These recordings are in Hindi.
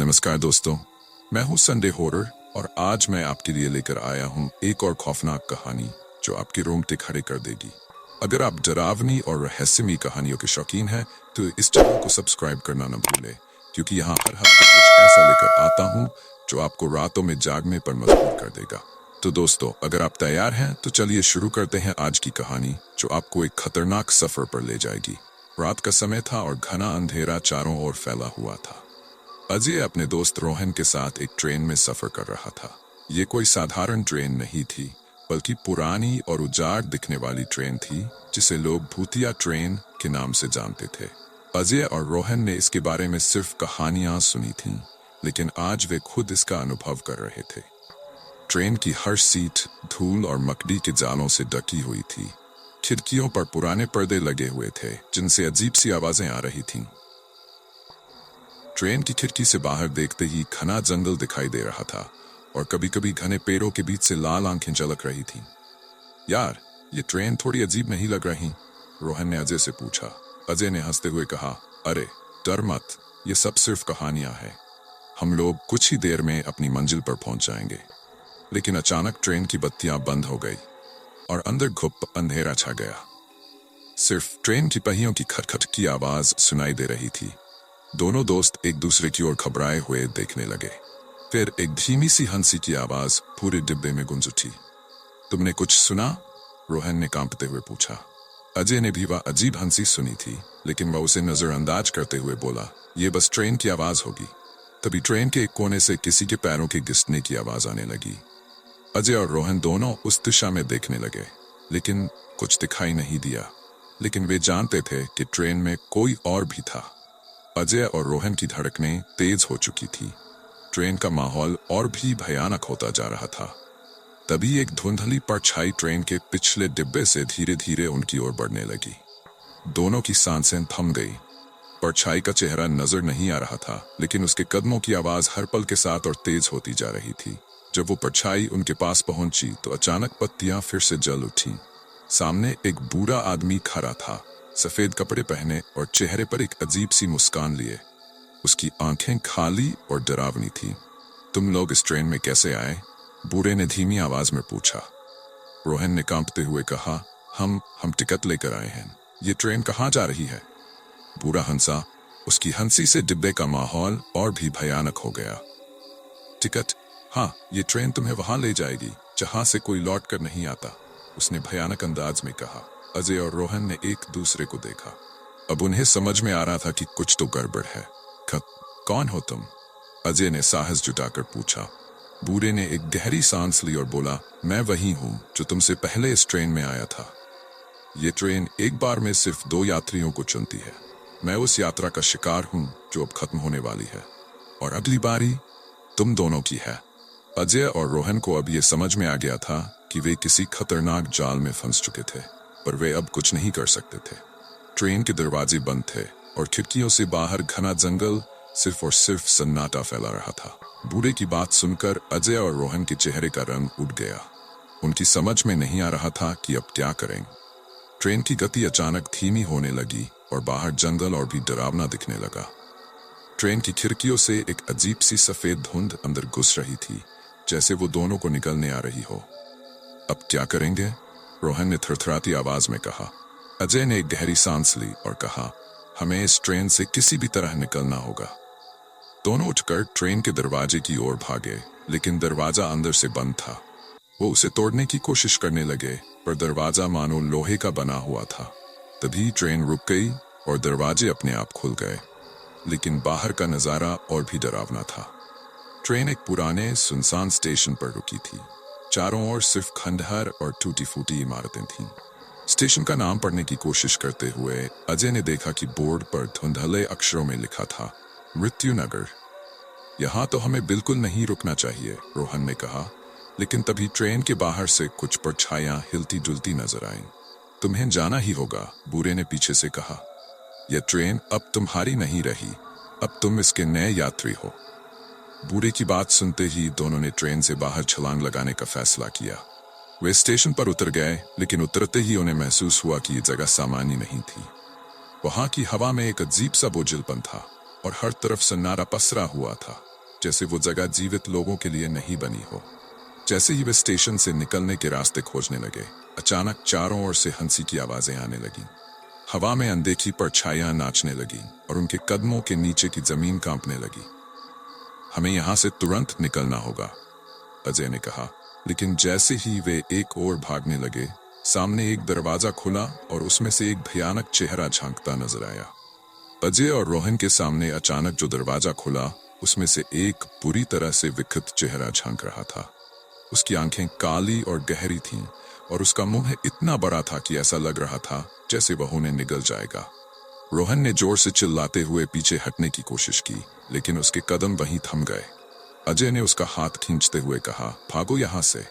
नमस्कार दोस्तों, मैं हूं संडे हॉरर और आज मैं आपके लिए लेकर आया हूं एक और खौफनाक कहानी जो आपके रोंगटे खड़े कर देगी। अगर आप डरावनी और रहस्यमयी कहानियों के शौकीन हैं तो इस चैनल को सब्सक्राइब करना न भूलें, क्योंकि यहाँ हर हफ्ते कुछ ऐसा लेकर आता हूँ जो आपको रातों में जागने पर मजबूर कर देगा। तो दोस्तों, अगर आप तैयार हैं तो चलिए शुरू करते हैं आज की कहानी जो आपको एक खतरनाक सफर पर ले जाएगी। रात का समय था और घना अंधेरा चारों ओर फैला हुआ था। अजय अपने दोस्त रोहन के साथ एक ट्रेन में सफर कर रहा था। ये कोई साधारण ट्रेन नहीं थी, बल्कि पुरानी और उजाड़ दिखने वाली ट्रेन थी जिसे लोग भूतिया ट्रेन के नाम से जानते थे। अजय और रोहन ने इसके बारे में सिर्फ कहानियां सुनी थीं, लेकिन आज वे खुद इसका अनुभव कर रहे थे। ट्रेन की हर सीट धूल और मकड़ी के जालों से ढकी हुई थी। खिड़कियों पर पुराने पर्दे लगे हुए थे जिनसे अजीब सी आवाजें आ रही थीं। ट्रेन की खिड़की से बाहर देखते ही घना जंगल दिखाई दे रहा था और कभी कभी घने पेड़ों के बीच से लाल आंखें झलक रही थीं। यार, ये ट्रेन थोड़ी अजीब नहीं लग रही? रोहन ने अजय से पूछा। अजय ने हंसते हुए कहा, अरे डर मत, ये सब सिर्फ कहानियां हैं। हम लोग कुछ ही देर में अपनी मंजिल पर पहुंच जाएंगे। लेकिन अचानक ट्रेन की बत्तियां बंद हो गई और अंदर घुप अंधेरा छा गया। सिर्फ ट्रेन की पहियों की खटखट की आवाज सुनाई दे रही थी। दोनों दोस्त एक दूसरे की ओर घबराए हुए देखने लगे। फिर एक धीमी सी हंसी की आवाज पूरे डिब्बे में गूंज उठी। तुमने कुछ सुना? रोहन ने कांपते हुए पूछा। अजय ने भी वह अजीब हंसी सुनी थी, लेकिन वह उसे नजरअंदाज करते हुए बोला, ये बस ट्रेन की आवाज होगी। तभी ट्रेन के एक कोने से किसी के पैरों के घिसने की आवाज आने लगी। अजय और रोहन दोनों उस दिशा में देखने लगे, लेकिन कुछ दिखाई नहीं दिया। लेकिन वे जानते थे कि ट्रेन में कोई और भी था। अजय और रोहन की धड़कनें तेज हो चुकी थी। ट्रेन का माहौल और भी भयानक होता जा रहा था। तभी एक धुंधली परछाई ट्रेन के पिछले डिब्बे से धीरे धीरे उनकी ओर बढ़ने लगी। दोनों की सांसें थम गई। परछाई का चेहरा नजर नहीं आ रहा था, लेकिन उसके कदमों की आवाज हर पल के साथ और तेज होती जा रही थी। जब वो परछाई उनके पास पहुंची तो अचानक पत्तियां फिर से जल उठी। सामने एक बूढ़ा आदमी खड़ा था, सफेद कपड़े पहने और चेहरे पर एक अजीब सी मुस्कान लिए। उसकी आंखें खाली और डरावनी थी। तुम लोग इस ट्रेन में कैसे आए? बूढ़े ने धीमी आवाज में पूछा। रोहन ने कांपते हुए कहा, हम टिकट लेकर आए हैं। ये ट्रेन कहाँ जा रही है? बूढ़ा हंसा। उसकी हंसी से डिब्बे का माहौल और भी भयानक हो गया। टिकट? हाँ, ये ट्रेन तुम्हें वहां ले जाएगी जहां से कोई लौट कर नहीं आता, उसने भयानक अंदाज में कहा। अजय और रोहन ने एक दूसरे को देखा। अब उन्हें समझ में आ रहा था कि कुछ तो गड़बड़ है। कौन हो तुम? अजय ने साहस जुटाकर पूछा। बूढ़े ने एक गहरी सांस ली और बोला, मैं वही हूं जो तुमसे पहले इस ट्रेन में आया था। ये ट्रेन एक बार में सिर्फ 2 यात्रियों को चुनती है। मैं उस यात्रा का शिकार हूं जो अब खत्म होने वाली है, और अगली बारी तुम दोनों की है। अजय और रोहन को अब ये समझ में आ गया था कि वे किसी खतरनाक जाल में फंस चुके थे, पर वे अब कुछ नहीं कर सकते थे। ट्रेन के दरवाजे बंद थे और खिड़कियों से बाहर घना जंगल सिर्फ और सिर्फ सन्नाटा फैला रहा था। बूढ़े की बात सुनकर अजय और रोहन के चेहरे का रंग उड़ गया। उनकी समझ में नहीं आ रहा था कि अब क्या करें। ट्रेन की गति अचानक धीमी होने लगी और बाहर जंगल और भी डरावना दिखने लगा। ट्रेन की खिड़कियों से एक अजीब सी सफेद धुंध अंदर घुस रही थी, जैसे वो दोनों को निकलने आ रही हो। अब क्या करेंगे? रोहन ने थरथराती आवाज में कहा। अजय ने एक गहरी सांस ली और कहा, हमें इस ट्रेन से किसी भी तरह निकलना होगा। दोनों उठकर ट्रेन के दरवाजे की ओर भागे, लेकिन दरवाजा अंदर से बंद था। वो उसे तोड़ने की कोशिश करने लगे, पर दरवाजा मानो लोहे का बना हुआ था। तभी ट्रेन रुक गई और दरवाजे अपने आप खुल गए, लेकिन बाहर का नजारा और भी डरावना था। ट्रेन एक पुराने सुनसान स्टेशन पर रुकी थी। चारों ओर सिर्फ खंडहर और टूटी फूटी इमारतें थीं। स्टेशन का नाम पढ़ने की कोशिश करते हुए अजय ने देखा कि बोर्ड पर धुंधले अक्षरों में लिखा था, मृत्युनगर। यहाँ तो हमें बिल्कुल नहीं रुकना चाहिए, रोहन ने कहा। लेकिन तभी ट्रेन के बाहर से कुछ परछाइयां हिलती जुलती नजर आईं। तुम्हें जाना ही होगा, बूढ़े ने पीछे से कहा। यह ट्रेन अब तुम्हारी नहीं रही, अब तुम इसके नए यात्री हो। बूढ़े की बात सुनते ही दोनों ने ट्रेन से बाहर छलांग लगाने का फैसला किया। वे स्टेशन पर उतर गए, लेकिन उतरते ही उन्हें महसूस हुआ कि ये जगह सामान्य नहीं थी। वहां की हवा में एक अजीब सा बोझिलपन था और हर तरफ सन्नाटा पसरा हुआ था। जैसे वो जगह जीवित लोगों के लिए नहीं बनी हो। जैसे ही वे स्टेशन से निकलने के रास्ते खोजने लगे, अचानक चारों ओर से हंसी की आवाजें आने लगीं। हवा में अनदेखी परछाइयां नाचने लगीं और उनके कदमों के नीचे की जमीन कांपने लगी। हमें यहां से तुरंत निकलना होगा, अजय ने कहा। लेकिन जैसे ही वे एक ओर भागने लगे, सामने एक दरवाजा खुला और उसमें से एक भयानक चेहरा झांकता नजर आया। अजय और रोहन के सामने अचानक जो दरवाजा खुला, उसमें से एक बुरी तरह से विकृत चेहरा झांक रहा था। उसकी आंखें काली और गहरी थीं और उसका मुंह इतना बड़ा था कि ऐसा लग रहा था जैसे वह उन्हें निगल जाएगा। रोहन ने जोर से चिल्लाते हुए पीछे हटने की कोशिश की, लेकिन उसके कदम वहीं थम गए। अजय ने उसका हाथ खींचते हुए कहा, भागो यहां से।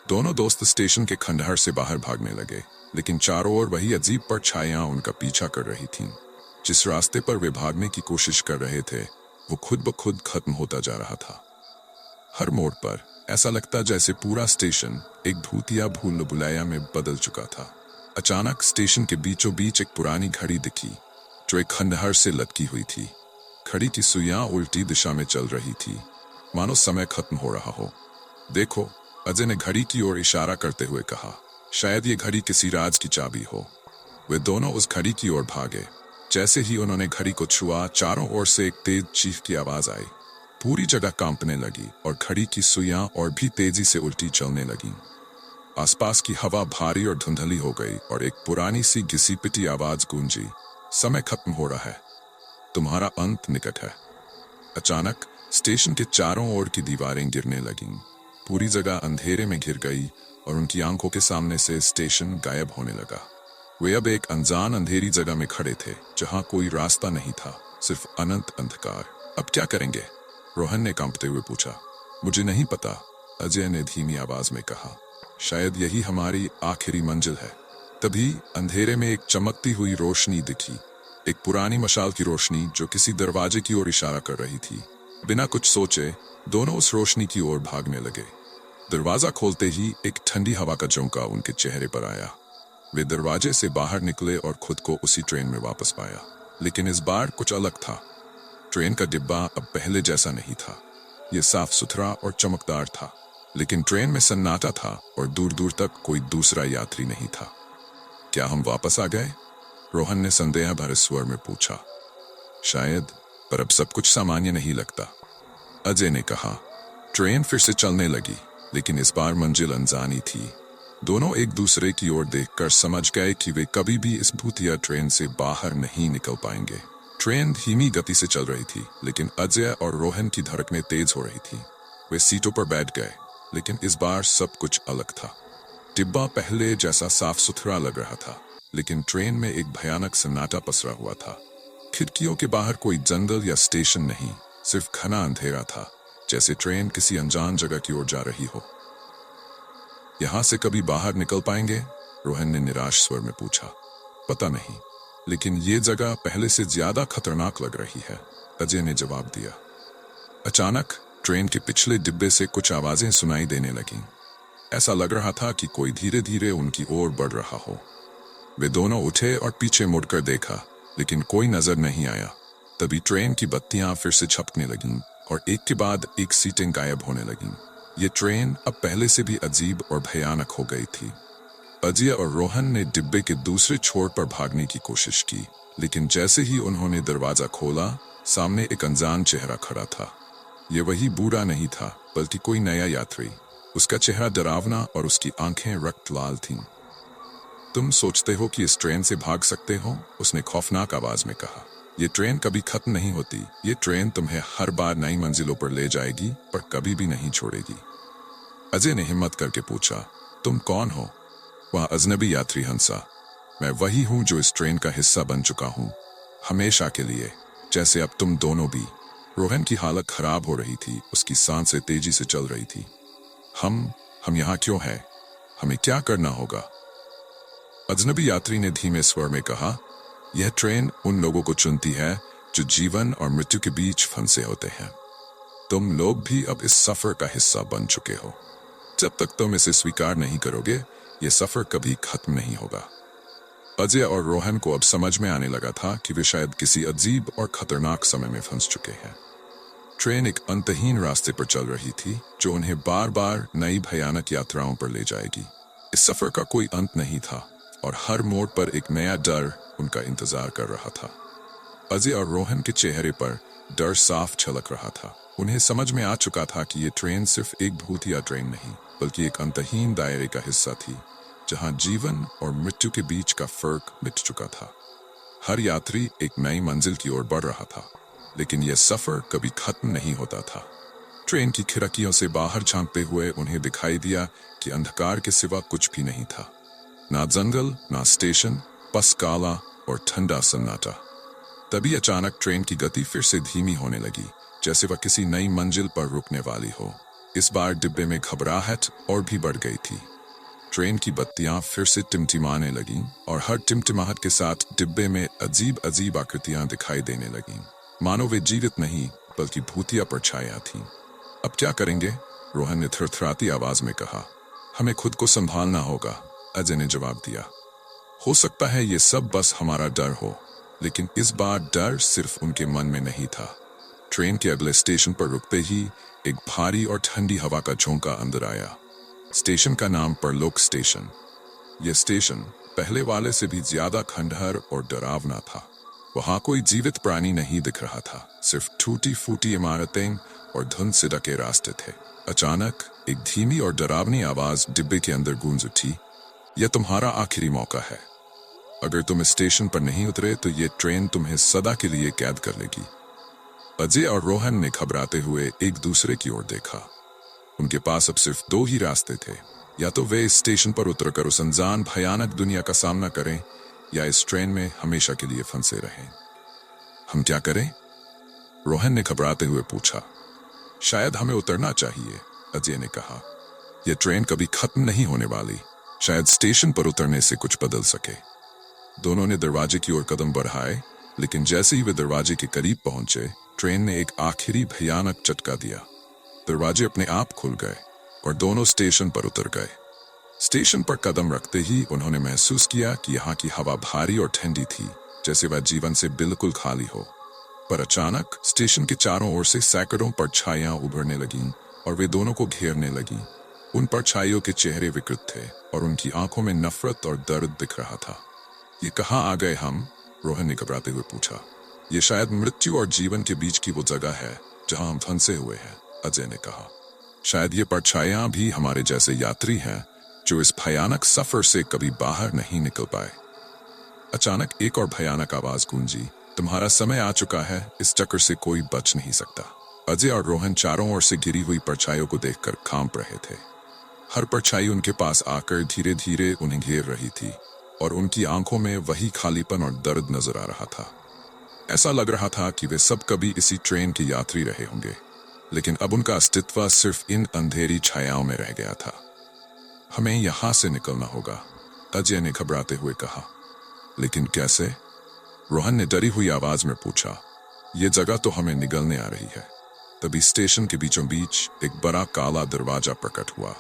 दोनों दोस्त स्टेशन के खंडहर से बाहर भागने लगे, लेकिन चारों ओर वही अजीब परछाइयां उनका पीछा कर रही थीं। जिस रास्ते पर वे भागने की कोशिश कर रहे थे, वो खुद ब खुद खत्म होता जा रहा था। हर मोड़ पर ऐसा लगता जैसे पूरा स्टेशन एक भूतिया भूल भुलैया में बदल चुका था। अचानक स्टेशन के बीचों बीच एक पुरानी घड़ी दिखी, जो एक खंडहर से लटकी हुई थी। घड़ी की सुइयां उल्टी दिशा में चल रही थी, मानो समय खत्म हो रहा हो। देखो, अजय ने घड़ी की ओर इशारा करते हुए कहा। शायद ये घड़ी किसी राज की चाबी हो। वे दोनों उस घड़ी की ओर भागे। जैसे ही उन्होंने घड़ी को छुआ, चारों ओर से एक तेज चीख की आवाज आई। पूरी जगह कांपने लगी और घड़ी की सुइयां और भी तेजी से उल्टी चलने लगीं। आसपास की हवा भारी और धुंधली हो गई और एक पुरानी सी घिसी पिटी आवाज गूंजी, समय खत्म हो रहा है, तुम्हारा अंत निकट है। अचानक स्टेशन के चारों ओर की दीवारें गिरने लगीं। पूरी जगह अंधेरे में घिर गई और उनकी आंखों के सामने से स्टेशन गायब होने लगा। वे अब एक अनजान अंधेरी जगह में खड़े थे, जहां कोई रास्ता नहीं था, सिर्फ अनंत अंधकार। अब क्या करेंगे? रोहन ने कांपते हुए पूछा। मुझे नहीं पता, अजय ने धीमी आवाज में कहा। शायद यही हमारी आखिरी मंजिल है। तभी अंधेरे में एक चमकती हुई रोशनी दिखी, एक पुरानी मशाल की रोशनी जो किसी दरवाजे की ओर इशारा कर रही थी। बिना कुछ सोचे दोनों उस रोशनी की ओर भागने लगे। दरवाजा खोलते ही एक ठंडी हवा का झोंका उनके चेहरे पर आया। वे दरवाजे से बाहर निकले और खुद को उसी ट्रेन में वापस पाया, लेकिन इस बार कुछ अलग था। ट्रेन का डिब्बा अब पहले जैसा नहीं था। यह साफ सुथरा और चमकदार था, लेकिन ट्रेन में सन्नाटा था और दूर दूर तक कोई दूसरा यात्री नहीं था। क्या हम वापस आ गए? रोहन ने संदेह भरे स्वर में पूछा। शायद, पर अब सब कुछ सामान्य नहीं लगता, अजय ने कहा। ट्रेन फिर से चलने लगी, लेकिन इस बार मंजिल अनजानी थी। दोनों एक दूसरे की ओर देखकर समझ गए कि वे कभी भी इस भूतिया ट्रेन से बाहर नहीं निकल पाएंगे। ट्रेन धीमी गति से चल रही थी, लेकिन अजय और रोहन की धड़कनें तेज हो रही थी। वे सीटों पर बैठ गए, लेकिन इस बार सब कुछ अलग था। डिब्बा पहले जैसा साफ सुथरा लग रहा था, लेकिन ट्रेन में एक भयानक सन्नाटा पसरा हुआ था। खिड़कियों के बाहर कोई जंगल या स्टेशन नहीं, सिर्फ घना अंधेरा था, जैसे ट्रेन किसी अनजान जगह की ओर जा रही हो। यहां से कभी बाहर निकल पाएंगे? रोहन ने निराश स्वर में पूछा। पता नहीं, लेकिन ये जगह पहले से ज्यादा खतरनाक लग रही है, अजय ने जवाब दिया। अचानक ट्रेन के पिछले डिब्बे से कुछ आवाजें सुनाई देने लगीं। ऐसा लग रहा था कि कोई धीरे धीरे उनकी ओर बढ़ रहा हो। वे दोनों उठे और पीछे मुड़कर देखा, लेकिन कोई नजर नहीं आया। तभी ट्रेन की बत्तियां फिर से झपकने लगीं और एक के बाद एक सीटें गायब होने लगीं। ये ट्रेन अब पहले से भी अजीब और भयानक हो गई थी। अजय और रोहन ने डिब्बे के दूसरे छोर पर भागने की कोशिश की, लेकिन जैसे ही उन्होंने दरवाजा खोला, सामने एक अनजान चेहरा खड़ा था। ये वही बूढ़ा नहीं था, बल्कि कोई नया यात्री। उसका चेहरा डरावना और उसकी आंखें रक्त लाल थीं। तुम सोचते हो कि इस ट्रेन से भाग सकते हो? उसने खौफनाक आवाज में कहा। ये ट्रेन कभी खत्म नहीं होती। ये ट्रेन तुम्हें हर बार नई मंजिलों पर ले जाएगी, पर कभी भी नहीं छोड़ेगी। अजय ने हिम्मत करके पूछा, तुम कौन हो? वह अजनबी यात्री हंसा। मैं वही हूं जो इस ट्रेन का हिस्सा बन चुका हूं, हमेशा के लिए, जैसे अब तुम दोनों भी। रोहन की हालत खराब हो रही थी, उसकी सांसें तेजी से चल रही थी। हम यहाँ क्यों हैं? हमें क्या करना होगा? अजनबी यात्री ने धीमे स्वर में कहा, यह ट्रेन उन लोगों को चुनती है जो जीवन और मृत्यु के बीच फंसे होते हैं। तुम लोग भी अब इस सफर का हिस्सा बन चुके हो। जब तक तुम इसे स्वीकार नहीं करोगे, यह सफर कभी खत्म नहीं होगा। अजय और रोहन को अब समझ में आने लगा था कि वे शायद किसी अजीब और खतरनाक समय में फंस चुके हैं। ट्रेन एक अंतहीन रास्ते पर चल रही थी जो उन्हें बार बार नई भयानक यात्राओं पर ले जाएगी। इस सफर का कोई अंत नहीं था और हर मोड़ पर एक नया डर उनका इंतजार कर रहा था। अजय और रोहन के चेहरे पर डर साफ झलक रहा था। उन्हें समझ में आ चुका था कि ये ट्रेन सिर्फ एक भूतिया ट्रेन नहीं बल्कि एक अंतहीन दायरे का हिस्सा थी जहां जीवन और मृत्यु के बीच का फर्क मिट चुका था। हर यात्री एक नई मंजिल की ओर बढ़ रहा था, लेकिन यह सफर कभी खत्म नहीं होता था। ट्रेन की खिड़कियों से बाहर झांकते हुए उन्हें दिखाई दिया कि अंधकार के सिवा कुछ भी नहीं था। ना जंगल, ना स्टेशन, बस काला और ठंडा सन्नाटा। तभी अचानक ट्रेन की गति फिर से धीमी होने लगी, जैसे वह किसी नई मंजिल पर रुकने वाली हो। इस बार डिब्बे में घबराहट और भी बढ़ गई थी। ट्रेन की बत्तियां फिर से टिमटिमाने लगीं और हर टिमटिमाहट के साथ डिब्बे में अजीब अजीब आकृतियां दिखाई देने लगीं, मानो वे जीवित नहीं बल्कि भूतिया परछाइयां थीं। अब क्या करेंगे? रोहन ने थरथराती आवाज में कहा। हमें खुद को संभालना होगा, अजय ने जवाब दिया। हो सकता है ये सब बस हमारा डर हो, लेकिन इस बार डर सिर्फ उनके मन में नहीं था। ट्रेन के अगले स्टेशन पर रुकते ही एक भारी और ठंडी हवा का झोंका अंदर आया। स्टेशन का नाम परलोक स्टेशन। यह स्टेशन पहले वाले से भी ज्यादा खंडहर और डरावना था। वहां कोई जीवित प्राणी नहीं दिख रहा था, सिर्फ टूटी फूटी इमारतें और धुंध से ढके रास्ते थे। अचानक एक धीमी और डरावनी आवाज डिब्बे के अंदर गूंज उठी। यह तुम्हारा आखिरी मौका है। अगर तुम इस स्टेशन पर नहीं उतरे तो ये ट्रेन तुम्हें सदा के लिए कैद कर लेगी। अजय और रोहन ने घबराते हुए एक दूसरे की ओर देखा। उनके पास अब सिर्फ दो ही रास्ते थे, या तो वे इस स्टेशन पर उतरकर उस अनजान भयानक दुनिया का सामना करें या इस ट्रेन में हमेशा के लिए फंसे रहें। हम क्या करें? रोहन ने घबराते हुए पूछा। शायद हमें उतरना चाहिए, अजय ने कहा। यह ट्रेन कभी खत्म नहीं होने वाली। शायद स्टेशन पर उतरने से कुछ बदल सके। दोनों ने दरवाजे की ओर कदम बढ़ाए, लेकिन जैसे ही वे दरवाजे के करीब पहुंचे, ट्रेन ने एक आखिरी भयानक झटका दिया। दरवाजे अपने आप खुल गए और दोनों स्टेशन पर उतर गए। स्टेशन पर कदम रखते ही उन्होंने महसूस किया कि यहाँ की हवा भारी और ठंडी थी, जैसे वह जीवन से बिल्कुल खाली हो। पर अचानक स्टेशन के चारों ओर से सैकड़ों परछाइयां उभरने लगीं और वे दोनों को घेरने लगीं। उन परछाइयों के चेहरे विकृत थे और उनकी आंखों में नफरत और दर्द दिख रहा था। ये कहाँ आ गए हम? रोहन ने घबराते हुए पूछा। ये शायद मृत्यु और जीवन के बीच की वो जगह है जहां हम फंसे हुए हैं, अजय ने कहा। शायद ये परछाइयां भी हमारे जैसे यात्री हैं जो इस भयानक सफर से कभी बाहर नहीं निकल पाए। अचानक एक और भयानक आवाज गूंजी। तुम्हारा समय आ चुका है, इस चक्कर से कोई बच नहीं सकता। अजय और रोहन चारों ओर से घिरी हुई परछाइयों को देखकर कांप रहे थे। हर परछाई उनके पास आकर धीरे धीरे उन्हें घेर रही थी और उनकी आंखों में वही खालीपन और दर्द नजर आ रहा था। ऐसा लग रहा था कि वे सब कभी इसी ट्रेन के यात्री रहे होंगे, लेकिन अब उनका अस्तित्व सिर्फ इन अंधेरी छायाओं में रह गया था। हमें यहां से निकलना होगा, अजय ने घबराते हुए कहा। लेकिन कैसे? रोहन ने डरी हुई आवाज में पूछा। ये जगह तो हमें निगलने आ रही है। तभी स्टेशन के बीचों बीच एक बड़ा काला दरवाजा प्रकट हुआ।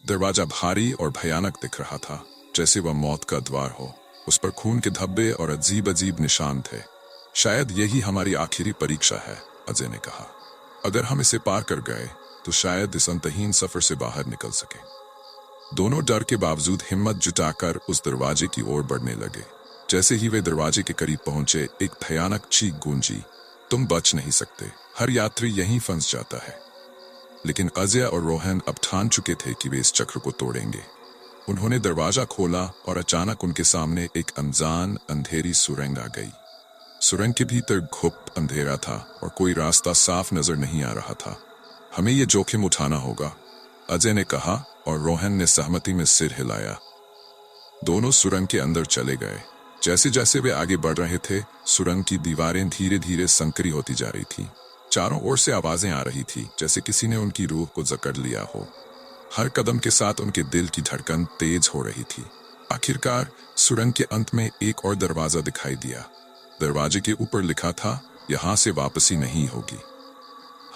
दरवाजा भारी और भयानक दिख रहा था, जैसे वह मौत का द्वार हो। उस पर खून के धब्बे और अजीब अजीब निशान थे। शायद यही हमारी आखिरी परीक्षा है, अजय ने कहा। अगर हम इसे पार कर गए तो शायद इस अंतहीन सफर से बाहर निकल सके। दोनों डर के बावजूद हिम्मत जुटाकर उस दरवाजे की ओर बढ़ने लगे। जैसे ही वे दरवाजे के करीब पहुंचे, एक भयानक चीख गूंजी। तुम बच नहीं सकते, हर यात्री यहीं फंस जाता है। लेकिन अजय और रोहन अब ठान चुके थे कि वे इस चक्र को तोड़ेंगे। उन्होंने दरवाजा खोला और अचानक उनके सामने एक अनजान अंधेरी सुरंग आ गई। सुरंग के भीतर घुप अंधेरा था और कोई रास्ता साफ नजर नहीं आ रहा था। हमें ये जोखिम उठाना होगा, अजय ने कहा और रोहन ने सहमति में सिर हिलाया। दोनों सुरंग के अंदर चले गए। जैसे जैसे वे आगे बढ़ रहे थे, सुरंग की दीवारें धीरे धीरे संकरी होती जा रही थी। चारों ओर से आवाजें आ रही थी, जैसे किसी ने उनकी रूह को जकड़ लिया हो। हर कदम के साथ उनके दिल की धड़कन तेज हो रही थी। आखिरकार सुरंग के अंत में एक और दरवाजा दिखाई दिया। दरवाजे के ऊपर लिखा था, यहां से वापसी नहीं होगी।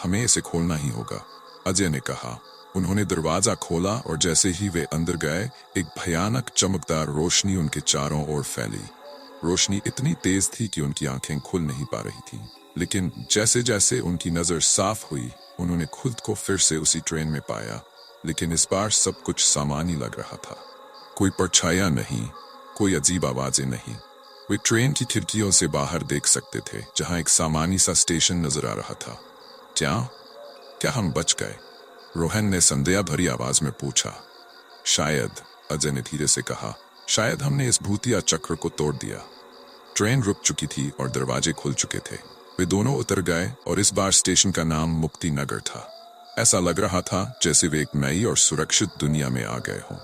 हमें इसे खोलना ही होगा, अजय ने कहा। उन्होंने दरवाजा खोला और जैसे ही वे अंदर गए, एक भयानक चमकदार रोशनी उनके चारों ओर फैली। रोशनी इतनी तेज थी कि उनकी आंखें खुल नहीं पा रही थीं, लेकिन जैसे जैसे उनकी नजर साफ हुई उन्होंने खुद को फिर से उसी ट्रेन में पाया, लेकिन इस बार सब कुछ सामान्य लग रहा था। कोई परछाया नहीं, कोई अजीब आवाजें नहीं। वे ट्रेन की खिड़कियों से बाहर देख सकते थे, जहां एक सामान्य सा स्टेशन नजर आ रहा था। क्या हम बच गए? रोहन ने संदेह भरी आवाज में पूछा। शायद, अजय ने धीरे से कहा, शायद हमने इस भूतिया चक्र को तोड़ दिया। ट्रेन रुक चुकी थी और दरवाजे खुल चुके थे। वे दोनों उतर गए और इस बार स्टेशन का नाम मुक्ति नगर था। ऐसा लग रहा था जैसे वे एक नई और सुरक्षित दुनिया में आ गए हों।